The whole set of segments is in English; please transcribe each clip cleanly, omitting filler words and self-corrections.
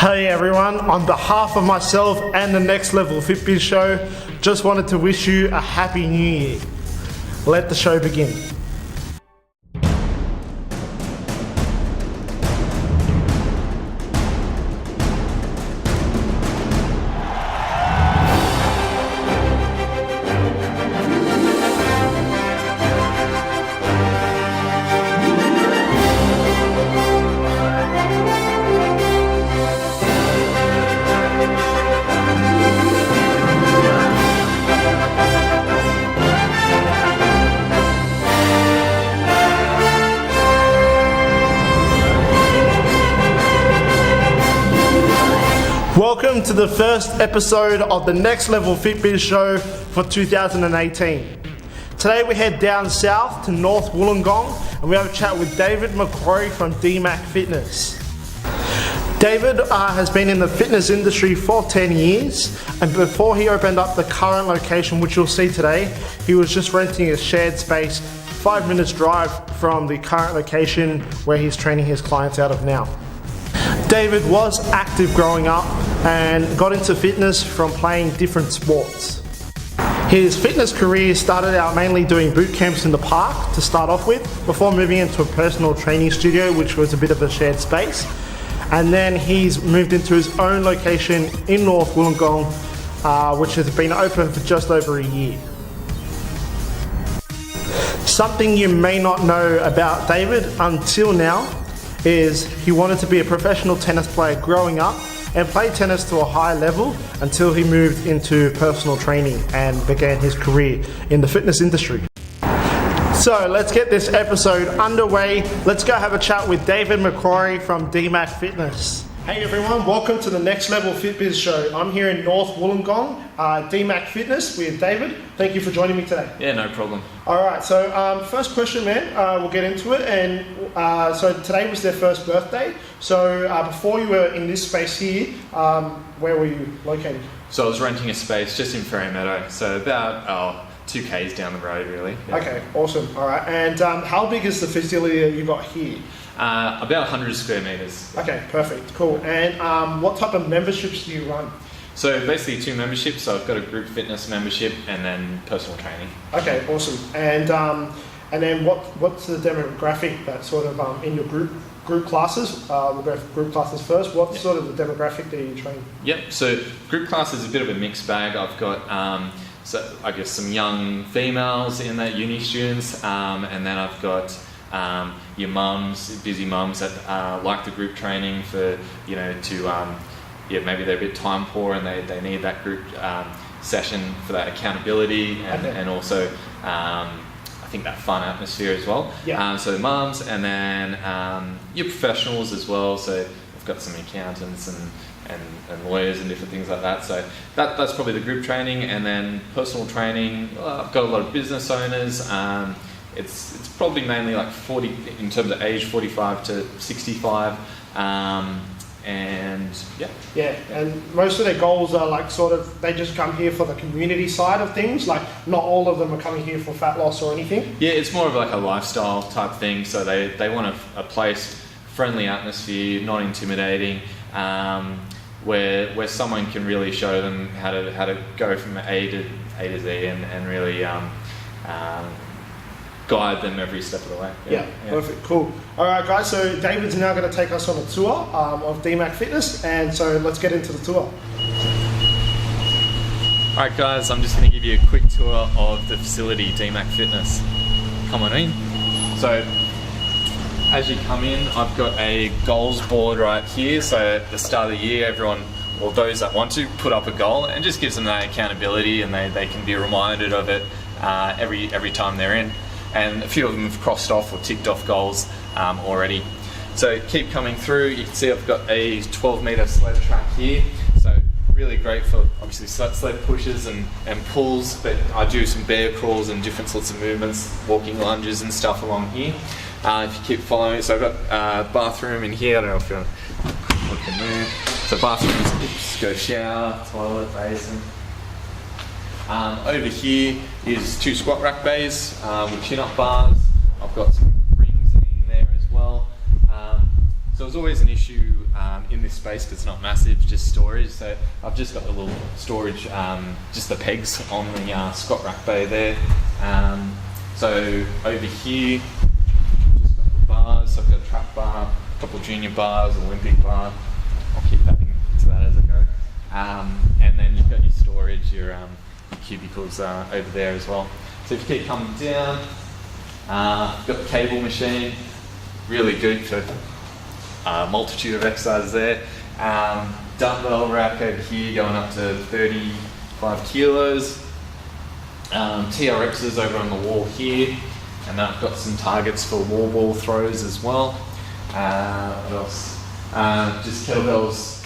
Hey everyone, on behalf of myself and the Next Level Fitbiz show, just wanted to wish you a happy new year. Let the show begin. Welcome to the first episode of the Next Level Fitbiz show for 2018. Today we head down south to North Wollongong and we have a chat with David Macquarie from Dmac Fitness. David has been in the fitness industry for 10 years, and before he opened up the current location, which you'll see today, he was just renting a shared space 5 minutes drive from the current location where he's training his clients out of now. David was active growing up and got into fitness from playing different sports. His fitness career started out mainly doing boot camps in the park to start off with, before moving into a personal training studio, which was a bit of a shared space. And then he's moved into his own location in North Wollongong, which has been open for just over a year. Something you may not know about David until now is he wanted to be a professional tennis player growing up and play tennis to a high level until he moved into personal training and began his career in the fitness industry. So let's get this episode underway. Let's go have a chat with David Macquarie from Dmac Fitness. Hey everyone, welcome to the Next Level Fitbiz show. I'm here in North Wollongong, Dmac Fitness with David. Thank you for joining me today. Yeah, no problem. Alright, so first question, man, we'll get into it. And so today was their first birthday. So before you were in this space here, where were you located? So I was renting a space just in Ferry Meadow, so about 2 k's down the road really. Yeah. Okay, awesome. Alright, and how big is the facility that you got here? About 100 square meters. Okay, perfect, cool. And what type of memberships do you run? So basically 2 memberships. So I've got a group fitness membership and then personal training. Okay, awesome. And then what's the demographic that sort of in your group classes? We'll go for group classes first. What's sort of the demographic that you train? Yep. So group class is a bit of a mixed bag. I've got so I guess some young females in that, uni students, and then I've got your mums, busy mums that like the group training for, you know, to maybe they're a bit time poor and they need that group session for that accountability and also I think that fun atmosphere as well. Yeah. So the mums, and then your professionals as well. So I've got some accountants and lawyers and different things like that. So that's probably the group training, and then personal training. I've got a lot of business owners. It's probably mainly like 40 in terms of age, 45 to 65, and yeah. Yeah, and most of their goals are like sort of, they just come here for the community side of things, like not all of them are coming here for fat loss or anything. Yeah, it's more of like a lifestyle type thing, so they want a place, friendly atmosphere, not intimidating, where someone can really show them how to go from A to Z and really guide them every step of the way. Yeah, perfect, cool. All right, guys, so David's now going to take us on a tour of Dmac Fitness, and so let's get into the tour. All right, guys, I'm just going to give you a quick tour of the facility, Dmac Fitness. Come on in. So, as you come in, I've got a goals board right here. So at the start of the year, everyone, or those that want to, put up a goal, and just gives them that accountability, and they can be reminded of it every time they're in. And a few of them have crossed off or ticked off goals already. So keep coming through. You can see I've got a 12-meter sled track here. So really great for obviously sled pushes and pulls, but I do some bear crawls and different sorts of movements, walking lunges and stuff along here. If you keep following, so I've got a bathroom in here. I don't know if you want to look in there. So bathrooms, go shower, toilet, basin. Over here is 2 squat rack bays with chin-up bars. I've got some rings in there as well. So there's always an issue in this space, because it's not massive, just storage. So I've just got the little storage, just the pegs on the squat rack bay there. So over here, just got the bars. So I've got a trap bar, a couple of junior bars, Olympic bar. I'll keep adding to that as I go. And then you've got your storage, your cubicles over there as well. So if you keep coming down, got the cable machine, really good for a multitude of exercises there. Dumbbell rack over here going up to 35 kilos. TRXs over on the wall here, and I've got some targets for wall ball throws as well. What else? Just kettlebells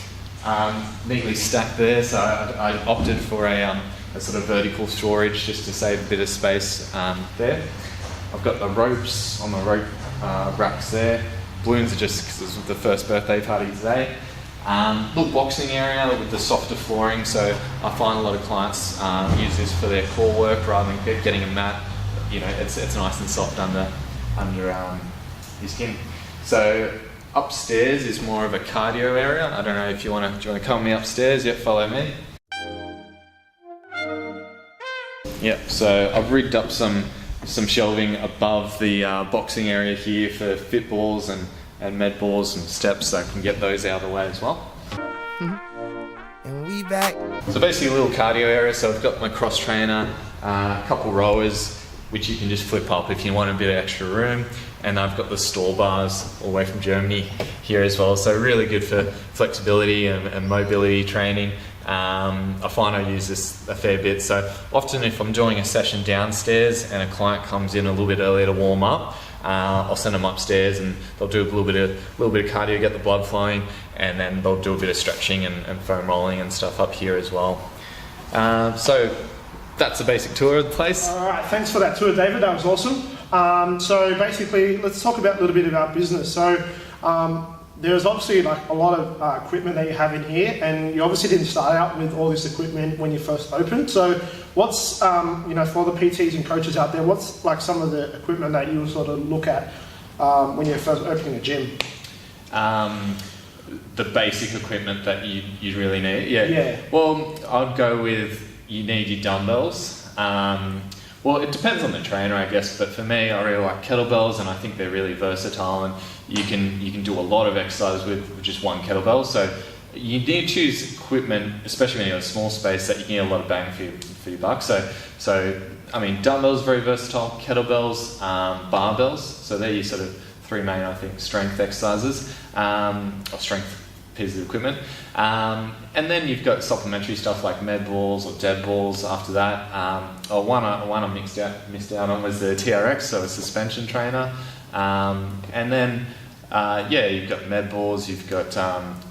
neatly stacked there, so I opted for a sort of vertical storage just to save a bit of space there. I've got the ropes on the rope racks there. Balloons are just because this was the first birthday party today. Little boxing area with the softer flooring, so I find a lot of clients use this for their core work rather than getting a mat. You know, it's nice and soft under your skin. So upstairs is more of a cardio area. I don't know if you want to come me upstairs. Yep, follow me. Yep. So I've rigged up some shelving above the boxing area here for fit balls and med balls and steps, so I can get those out of the way as well. And we back. So basically a little cardio area. So I've got my cross trainer, a couple rowers, which you can just flip up if you want a bit of extra room. And I've got the store bars all the way from Germany here as well. So really good for flexibility and mobility training. I find I use this a fair bit. So often if I'm doing a session downstairs and a client comes in a little bit earlier to warm up, I'll send them upstairs and they'll do a little bit of cardio, get the blood flowing, and then they'll do a bit of stretching and foam rolling and stuff up here as well. So that's a basic tour of the place. All right, thanks for that tour, David. That was awesome. So basically, let's talk about a little bit about business. So there's obviously like a lot of equipment that you have in here, and you obviously didn't start out with all this equipment when you first opened. So what's, for the PTs and coaches out there, what's like some of the equipment that you sort of look at when you're first opening a gym? The basic equipment that you really need. Yeah. Well, I'd go with, you need your dumbbells. Well, it depends on the trainer, I guess, but for me, I really like kettlebells, and I think they're really versatile, and you can do a lot of exercise with just one kettlebell. So you need to choose equipment, especially when you're in a small space, that you can get a lot of bang for your buck. So I mean, dumbbells very versatile, kettlebells, barbells. So they're your sort of three main, I think, strength exercises or strength pieces of equipment. And then you've got supplementary stuff like med balls or dead balls after that. One I missed out on was the TRX, so a suspension trainer. And then, you've got med balls, you've got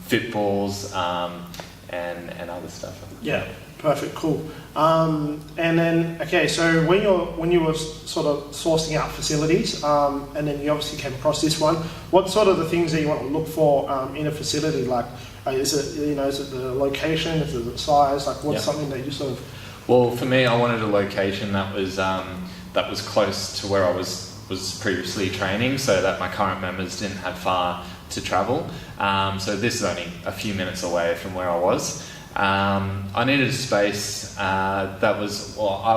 fit balls, and other stuff. Yeah, perfect, cool. And then, okay, so when you were sort of sourcing out facilities, and then you obviously came across this one, what sort of the things that you want to look for in a facility? Like, is it the location, is it the size? Like, what's something that you sort of? Well, for me, I wanted a location that was close to where I was previously training, so that my current members didn't have far to travel. So this is only a few minutes away from where I was. I needed a space that was, well, I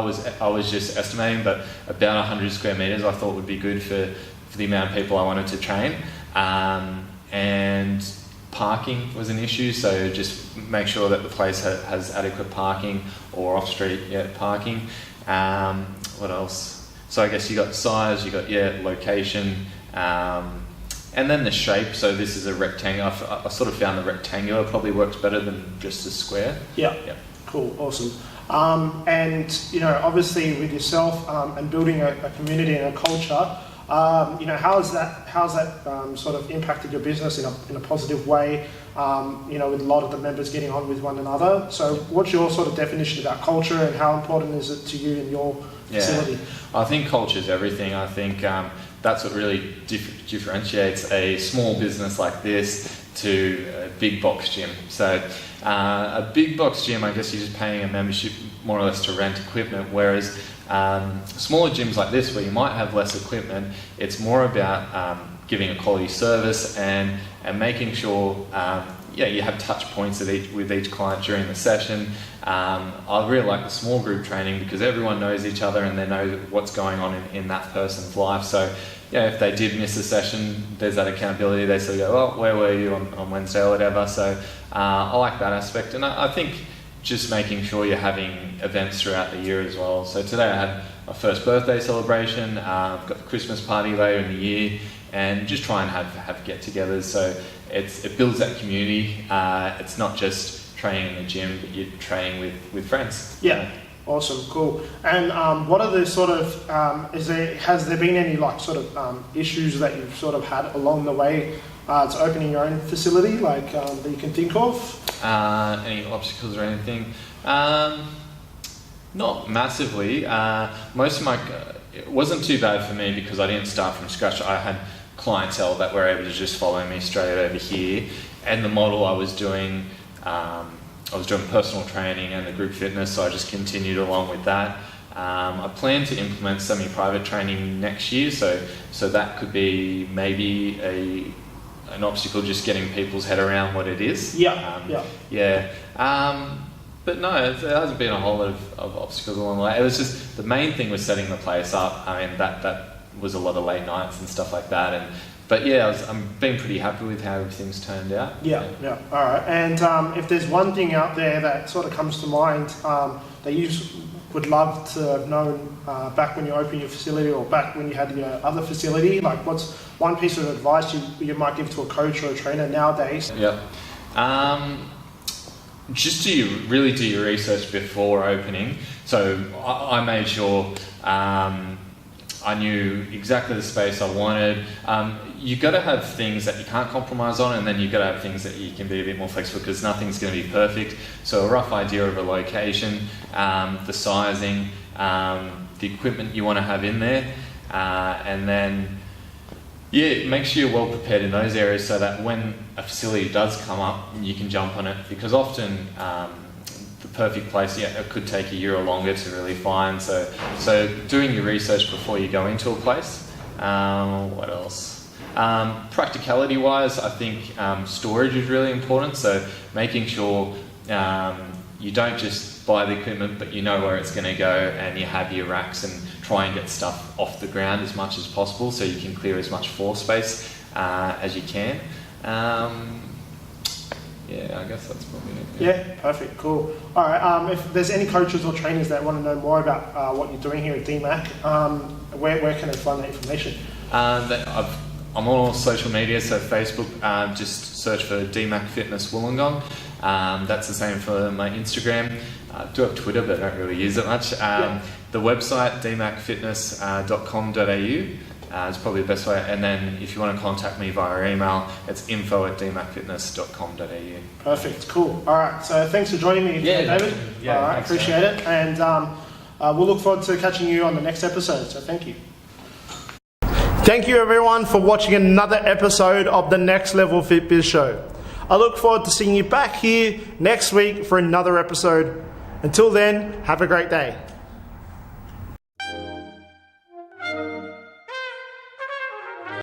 was just estimating, but about 100 square meters I thought would be good for the amount of people I wanted to train. And parking was an issue, so just make sure that the place has adequate parking or off-street parking. What else? So I guess you got size, you got location, and then the shape. So this is a rectangle. I sort of found the rectangular probably works better than just a square. Yeah. Cool, awesome. And obviously with yourself and building a community and a culture, how's that sort of impacted your business in a positive way? With a lot of the members getting on with one another. So what's your sort of definition about culture, and how important is it to you in your facility? I think culture is everything. I think that's what really differentiates a small business like this to a big box gym. So a big box gym, I guess you're just paying a membership more or less to rent equipment, whereas smaller gyms like this, where you might have less equipment, it's more about giving a quality service and making sure you have touch points with each client during the session. I really like the small group training because everyone knows each other and they know what's going on in that person's life. So if they did miss a session, there's that accountability. They sort of go, oh, where were you on Wednesday or whatever. So I like that aspect. And I think just making sure you're having events throughout the year as well. So today I had my first birthday celebration, I've got the Christmas party later in the year, and just try and have get-togethers. So it builds that community. It's not just training in the gym, but you're training with friends. Yeah, awesome, cool. And what are the sort of has there been any issues that you've sort of had along the way to opening your own facility, that you can think of? Any obstacles or anything? Not massively. Most of it wasn't too bad for me because I didn't start from scratch. I had clientele that were able to just follow me straight over here, and the model I was doing personal training and the group fitness, so I just continued along with that. I plan to implement semi-private training next year, so that could be maybe an obstacle, just getting people's head around what it is. But no, there hasn't been a whole lot of obstacles along the way. It was just the main thing was setting the place up. I mean, that was a lot of late nights and stuff like that. But I'm being pretty happy with how everything's turned out. Yeah. All right. And if there's one thing out there that sort of comes to mind that you would love to have known back when you opened your facility or back when you had your other facility, what's one piece of advice you might give to a coach or a trainer nowadays? Just really do your research before opening. So I made sure I knew exactly the space I wanted. You got to have things that you can't compromise on, and then you got to have things that you can be a bit more flexible because nothing's going to be perfect. So a rough idea of a location, the sizing, the equipment you want to have in there, and then make sure you're well prepared in those areas so that when a facility does come up, you can jump on it, because often the perfect place, it could take a year or longer to really find. So doing your research before you go into a place. What else? Practicality wise, I think storage is really important. So making sure you don't just buy the equipment, but you know where it's going to go, and you have your racks, and try and get stuff off the ground as much as possible so you can clear as much floor space as you can. I guess that's probably it. Yeah, perfect, cool. All right, if there's any coaches or trainers that want to know more about what you're doing here at Dmac, where can they find that information? I'm on all social media, so Facebook, just search for Dmac Fitness Wollongong. That's the same for my Instagram. I do have Twitter, but I don't really use it much. The website, dmacfitness.com.au, is probably the best way. And then if you want to contact me via email, it's info@dmacfitness.com.au. Perfect, cool. All right, so thanks for joining me today, David. All right, appreciate it. And we'll look forward to catching you on the next episode, so thank you. Thank you everyone for watching another episode of the Next Level Fit Biz Show. I look forward to seeing you back here next week for another episode. Until then, have a great day.